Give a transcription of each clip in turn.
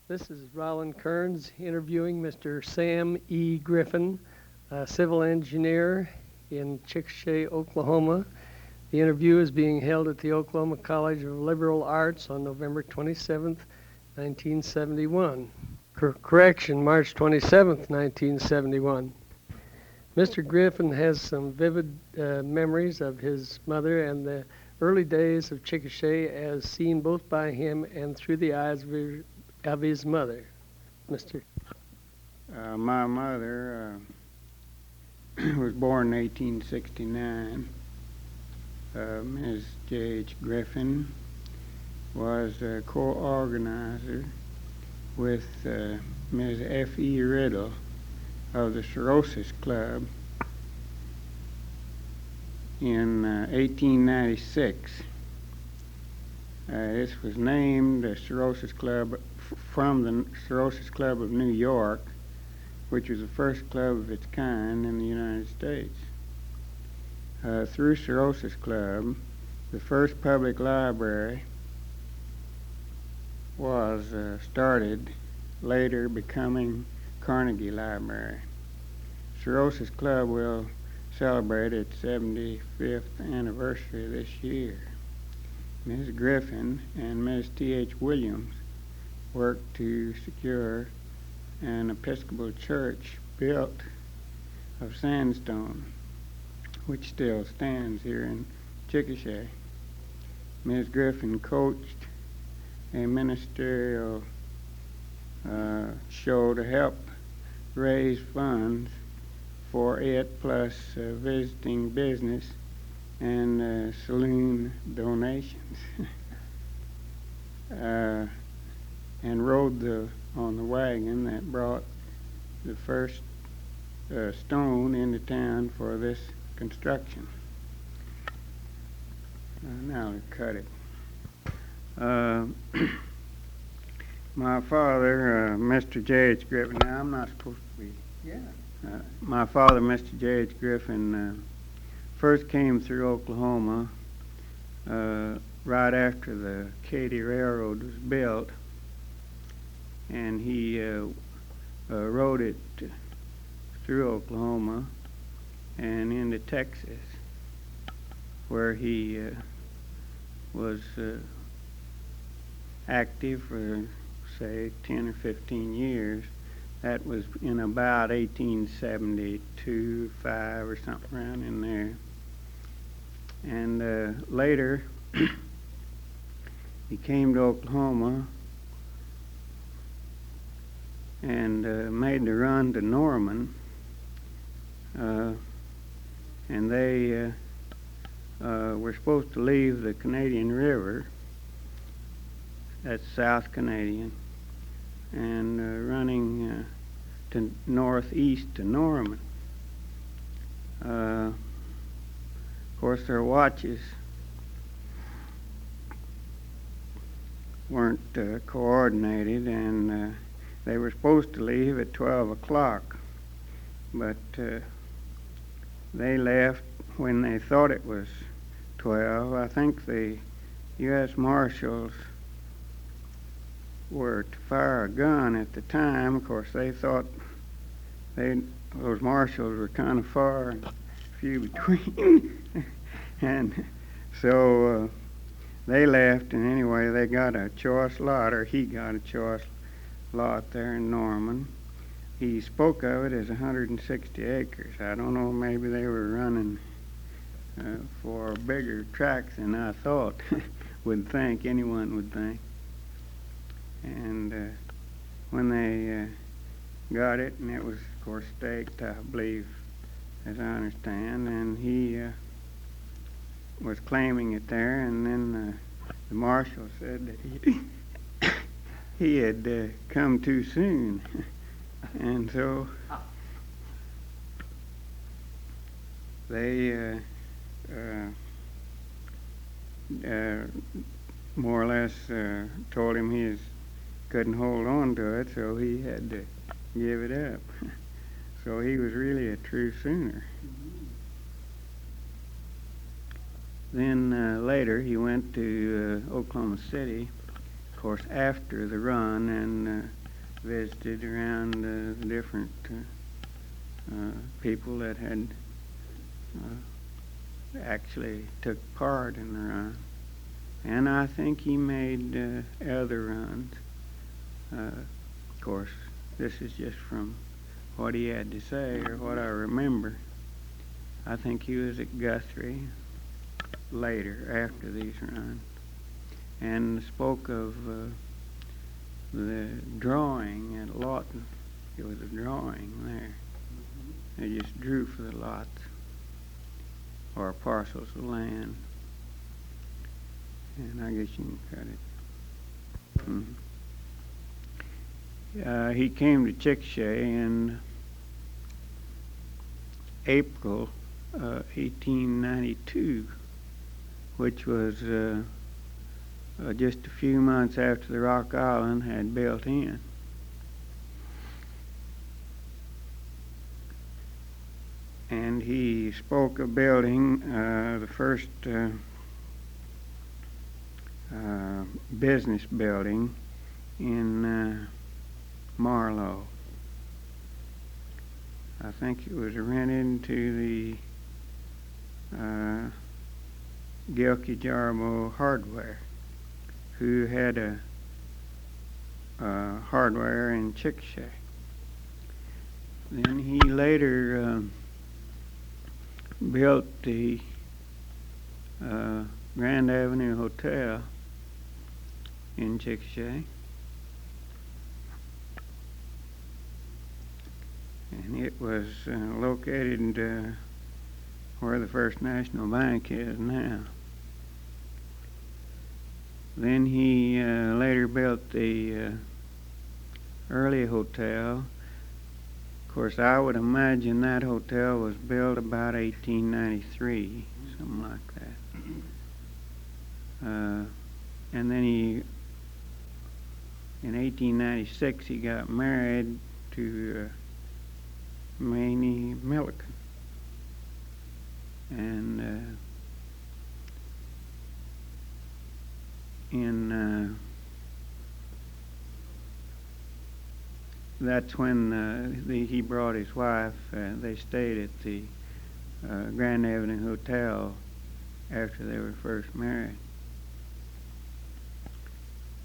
This is Rolland Kerns interviewing Mr. Sam E Griffin, a civil engineer in Chickasha, Oklahoma. The interview is being held at the Oklahoma College of Liberal Arts on November 27th, 1971. Correction, March 27th, 1971. Mr. Griffin has some vivid memories of his mother and the early days of Chickasha as seen both by him and through the eyes of his mother. Mr. My mother was born in 1869. Ms. J.H. Griffin was a co-organizer with Ms. F.E. Riddle of the Sorosis Club in 1896. This was named the Sorosis Club from the Sorosis Club of New York, which was the first club of its kind in the United States. Through Sorosis Club, the first public library was started, later becoming Carnegie Library. Sorosis Club will celebrate its 75th anniversary this year. Ms. Griffin and Ms. T.H. Williams worked to secure an Episcopal church built of sandstone, which still stands here in Chickasha. Ms. Griffin coached a ministerial show to help raise funds for it, plus visiting business and saloon donations. And rode on the wagon that brought the first stone into town for this construction. Now let's cut it. My father, Mr. J.H. Griffin, now I'm not supposed to be. Yeah. My father, Mr. J.H. Griffin, first came through Oklahoma right after the Katy Railroad was built, and he rode it through Oklahoma and into Texas, where he was active for, say, 10 or 15 years. That was in about 1872, 5 or something around in there. And later, he came to Oklahoma and made the run to Norman. And they were supposed to leave the Canadian River, that's South Canadian, and running to northeast to Norman. Of course, their watches weren't coordinated, and they were supposed to leave at 12 o'clock, but they left when they thought it was 12. I think the U.S. Marshals were to fire a gun at the time. Of course, they thought those marshals were kind of far and few between. And so they left, and anyway, they got a choice lot, or he got a choice lot there in Norman. He spoke of it as 160 acres. I don't know, maybe they were running for bigger tracts than I thought, anyone would think. And when they got it, and it was, of course, staked, I believe, as I understand, and he was claiming it there, and then the marshal said that he had come too soon. And so they more or less told him he couldn't hold on to it, so he had to give it up. So he was really a true Sooner. Then later he went to Oklahoma City. Of course, after the run and visited around the different people that had actually took part in the run. And I think he made other runs. Of course, this is just from what he had to say or what I remember. I think he was at Guthrie later, after these runs, and spoke of the drawing at Lawton. It was a drawing there. They just drew for the lots or parcels of land. And I guess you can cut it. He came to Chickasha in April 1892, which was just a few months after the Rock Island had built in. And he spoke of building the first business building in Marlow. I think it was rented to the Gilkey Jarbo Hardware, who had a hardware in Chickasha. Then he later built the Grand Avenue Hotel in Chickasha. And it was located where the First National Bank is now. Then he later built the Early Hotel. Of course, I would imagine that hotel was built about 1893, something like that. And then in 1896, he got married to Mamie Milliken. And that's when he brought his wife. They stayed at the Grand Avenue Hotel after they were first married.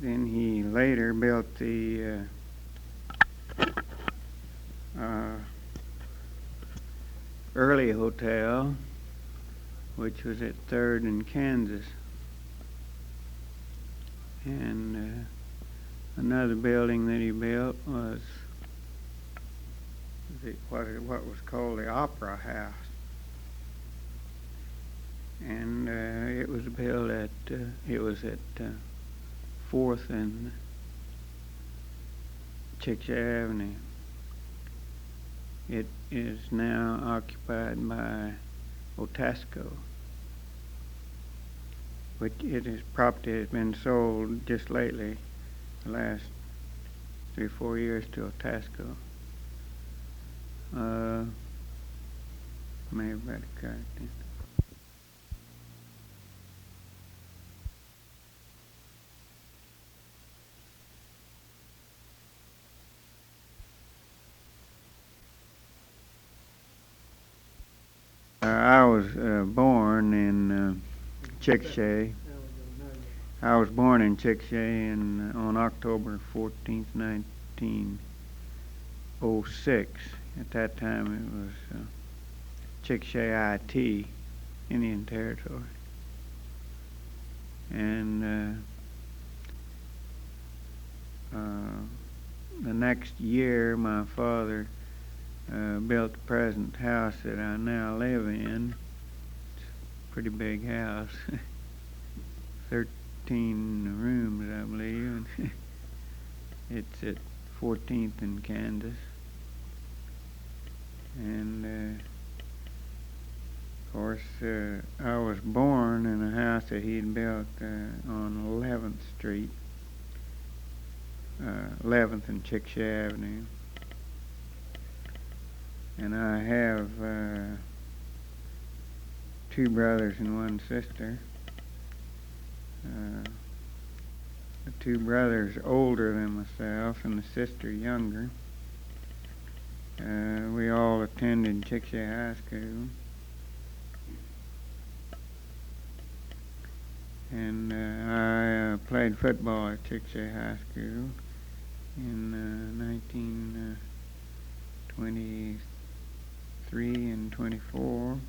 Then he later built the Early Hotel, which was at 3rd and Kansas. And another building that he built was what was called the Opera House. And it was built at 4th and Chickasha Avenue. It is now occupied by Otasco, which property has been sold just lately, the last 3 or 4 years, to Otasco. May have better cut it then. I was born in Chickasha. I was born in Chickasha on October 14th, 1906. At that time it was Chickasha IT, Indian Territory. And the next year my father built the present house that I now live in. It's a pretty big house, 13 rooms, I believe. It's at 14th and Kansas. And of course, I was born in a house that he'd built on 11th Street, 11th and Chickasha Avenue. And I have 2 brothers and 1 sister. two brothers older than myself and a sister younger. We all attended Chickasha High School. And I played football at Chickasha High School in 1923 and 24.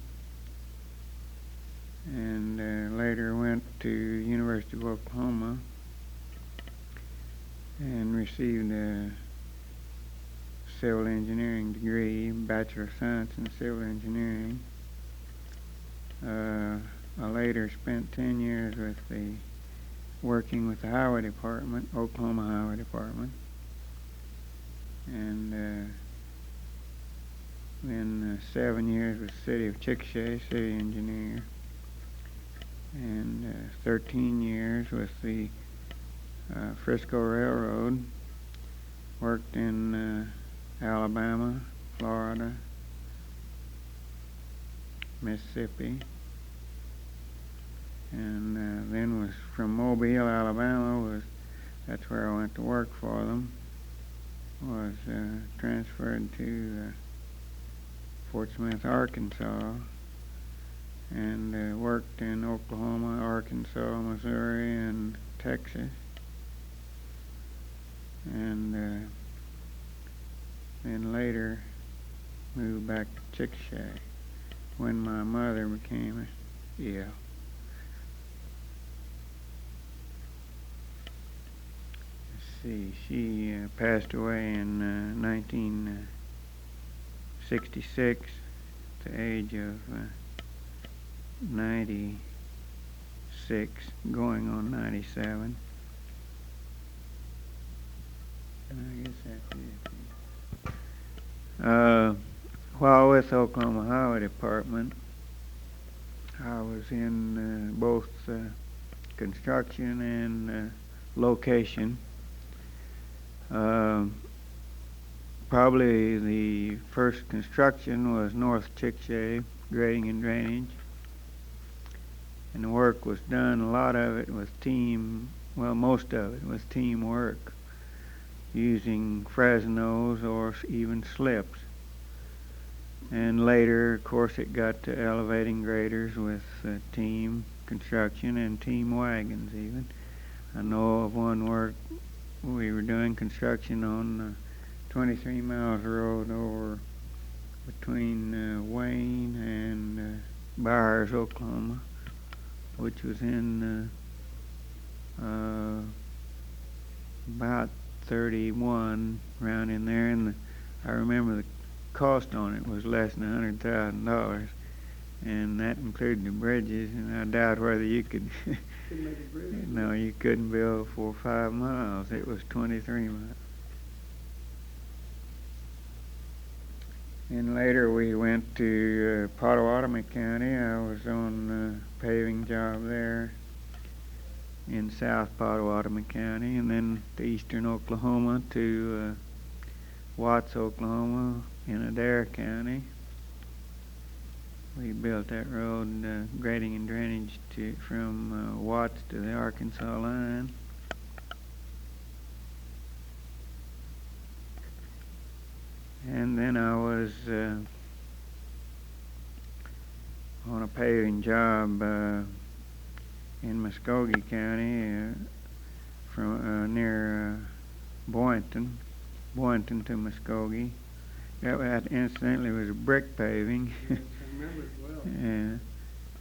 And later went to University of Oklahoma and received a civil engineering degree, Bachelor of Science in Civil Engineering. I later spent 10 years working with the Highway Department, Oklahoma Highway Department, and then 7 years with the City of Chickasha, city engineer, and 13 years with the Frisco Railroad. Worked in Alabama, Florida, Mississippi, and then was from Mobile, Alabama. That's where I went to work for them. Was transferred to Fort Smith, Arkansas, and worked in Oklahoma, Arkansas, Missouri, and Texas. And then later moved back to Chickasha when my mother became ill. Let's see, she passed away in 1966 at the age of 96, going on 97. I guess that's it. While with Oklahoma Highway Department, I was in both construction and location. Probably the first construction was North Chickasha, grading and drainage. And the work was done, a lot of it was most of it was teamwork, using Fresnos or even slips. And later, of course, it got to elevating graders with team construction and team wagons even. I know of one work we were doing construction on 23 miles of road over between Wayne and Byers, Oklahoma, which was in about 31, around in there, and I remember the cost on it was less than $100,000, and that included the bridges, and I doubt whether you could no, you couldn't build 4 or 5 miles. It was 23 miles. And later we went to Pottawatomie County. I was on a paving job there in South Pottawatomie County, and then to eastern Oklahoma to Watts, Oklahoma in Adair County. We built that road, grading and drainage from Watts to the Arkansas line. And then I was on a paving job in Muskogee County from near Boynton to Muskogee. That incidentally was a brick paving. Yes, I remember it well.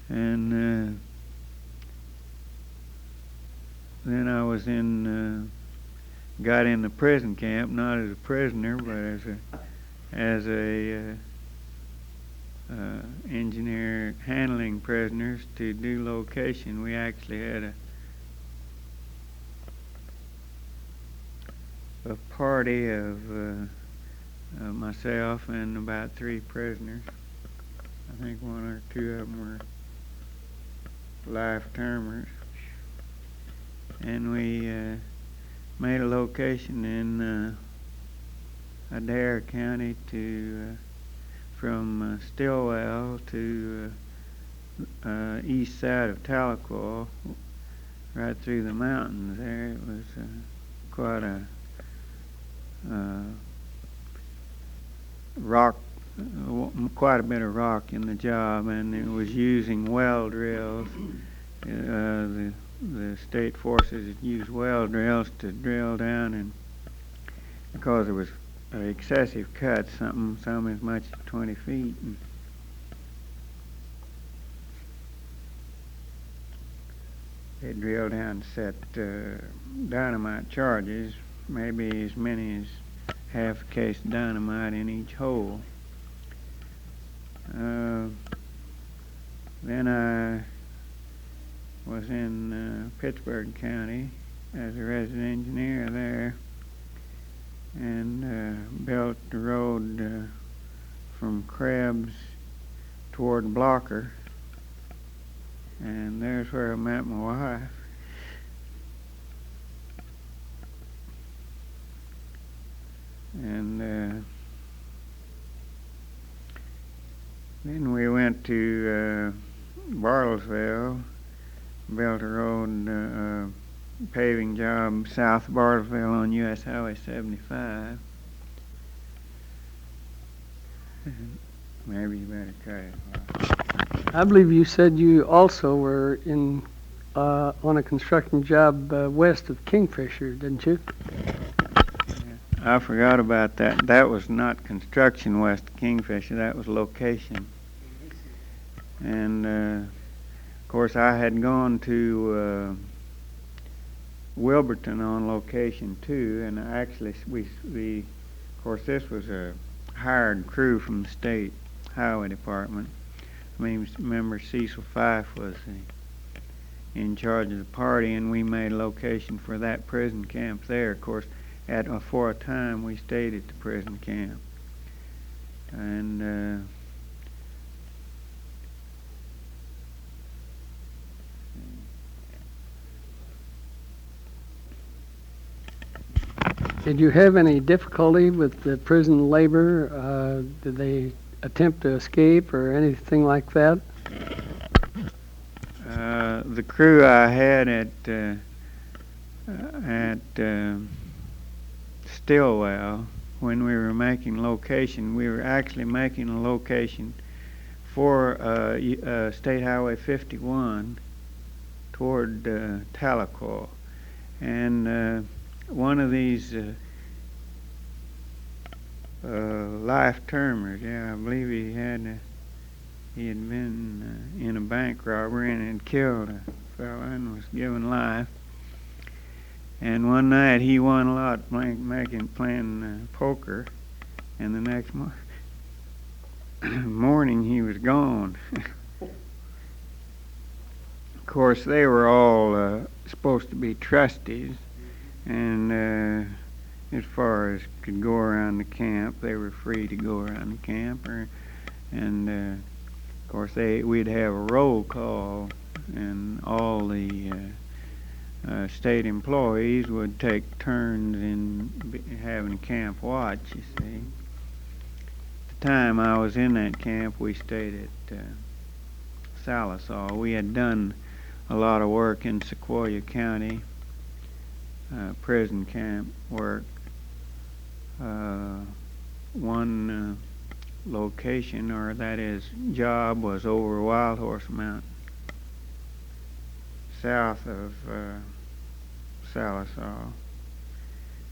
And then I was got in the prison camp, not as a prisoner, but as a engineer handling prisoners to do location. We actually had a party of myself and about 3 prisoners. I think 1 or 2 of them were life-termers. And we made a location in Adair County from Stillwell to east side of Tahlequah, right through the mountains there. It was quite a rock, quite a bit of rock in the job, and it was using well drills. The state forces had used well drills to drill down, and because it was excessive cuts, some as much as 20 feet. And they drilled down and set dynamite charges, maybe as many as half a case of dynamite in each hole. Then I was in Pittsburgh County as a resident engineer there, and built the road from Krebs toward Blocker, and there's where I met my wife. And then we went to Bartlesville, built a road paving job south of Bartlesville on U.S. Highway 75. Maybe you better cut it. I believe you said you also were in on a construction job west of Kingfisher, didn't you? I forgot about that. That was not construction west of Kingfisher. That was location. And of course, I had gone to Wilburton on location too. And actually, we of course, this was a hired crew from the state highway department. I mean, remember Cecil Fife was in charge of the party, and we made location for that prison camp there. Of course, for a time we stayed at the prison camp, and did you have any difficulty with the prison labor? Did they attempt to escape or anything like that? The crew I had at Stillwell, when we were making location, we were actually making a location for State Highway 51 toward Tahlequah, and one of these life termers, I believe he had been in a bank robbery and had killed a fella and was given life. And one night he won a lot playing poker, and the next morning he was gone. Of course, they were all supposed to be trustees, and as far as could go around the camp, they were free to go around the camp. And of course, we'd have a roll call, and all the state employees would take turns in having camp watch, you see. At the time I was in that camp, we stayed at Salisaw. We had done a lot of work in Sequoyah County, prison camp work. One location, or that is job, was over Wild Horse Mountain, south of Salisaw,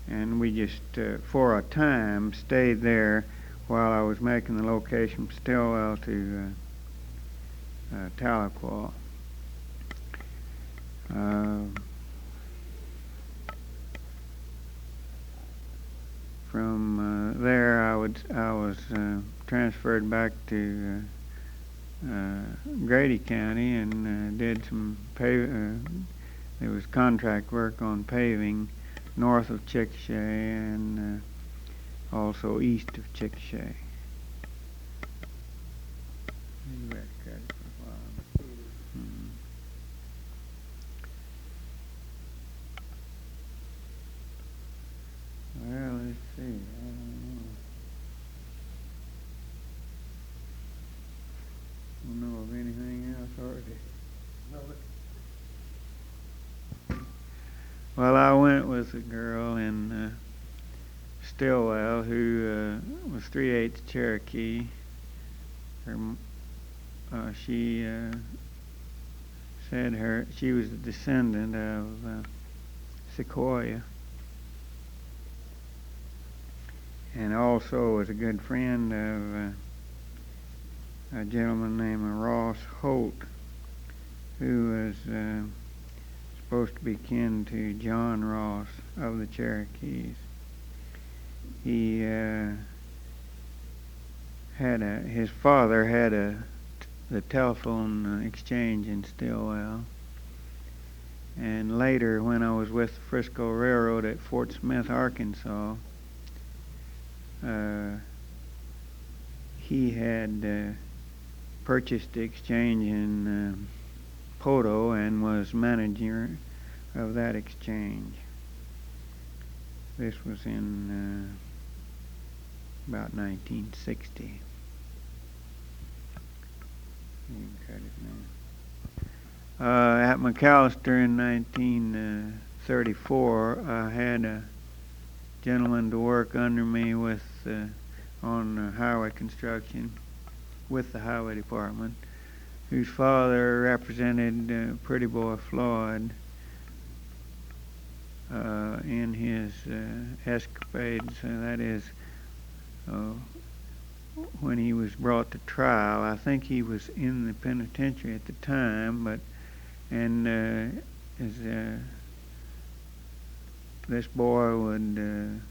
and we just for a time stayed there while I was making the location from Stillwell to Tahlequah. From there, I was transferred back to Grady County and did some there was contract work on paving north of Chickasha and also east of Chickasha. Well, let's see. I don't know of anything else, or No, Well, I went with a girl in Stillwell who was 3/8 Cherokee. She said she was a descendant of Sequoia, and also was a good friend of a gentleman named Ross Holt, who was supposed to be kin to John Ross of the Cherokees. He his father had the telephone exchange in Stillwell, and later when I was with the Frisco Railroad at Fort Smith, Arkansas, he had purchased the exchange in Poto and was manager of that exchange. This was in about 1960. You can cut it now. At McAllister in 1934, I had a gentleman to work under me with on highway construction with the highway department, whose father represented Pretty Boy Floyd in his escapades. That is, when he was brought to trial. I think he was in the penitentiary at the time, this boy would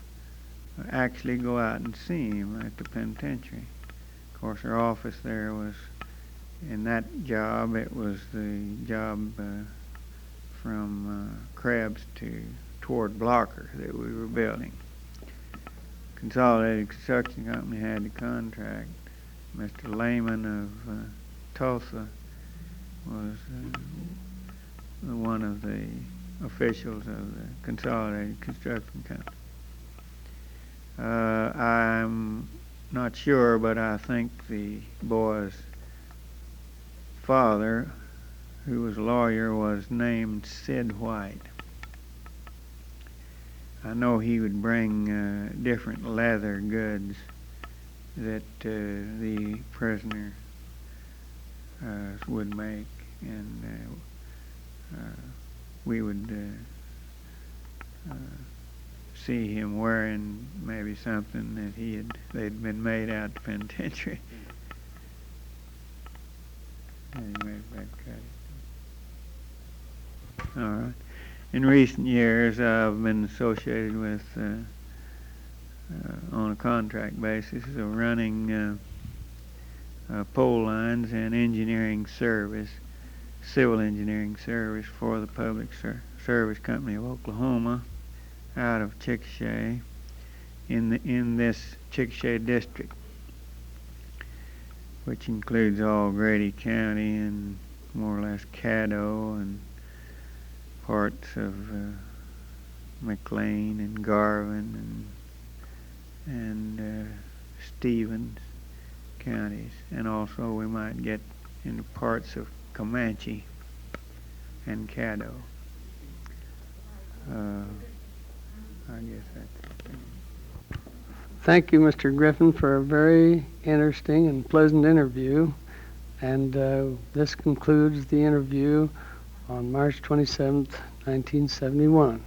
actually go out and see him at the penitentiary. Of course, our office there was, in that job, it was the job from Krebs toward Blocker that we were building. Consolidated Construction Company had the contract. Mr. Lehman of Tulsa was one of the officials of the Consolidated Construction Company. I'm not sure, but I think the boy's father, who was a lawyer, was named Sid White. I know he would bring different leather goods that the prisoner would make, and we would see him wearing maybe something that they'd been made out of the penitentiary. All right. In recent years, I've been associated with, on a contract basis, of running pole lines and engineering service, civil engineering service for the Public Service Company of Oklahoma, out of Chickasha, in this Chickasha district, which includes all Grady County and more or less Caddo and parts of McLean and Garvin and Stevens counties, and also we might get into parts of Comanche and Caddo. I guess that's it. Thank you, Mr. Griffin, for a very interesting and pleasant interview. And this concludes the interview on March 27th, 1971.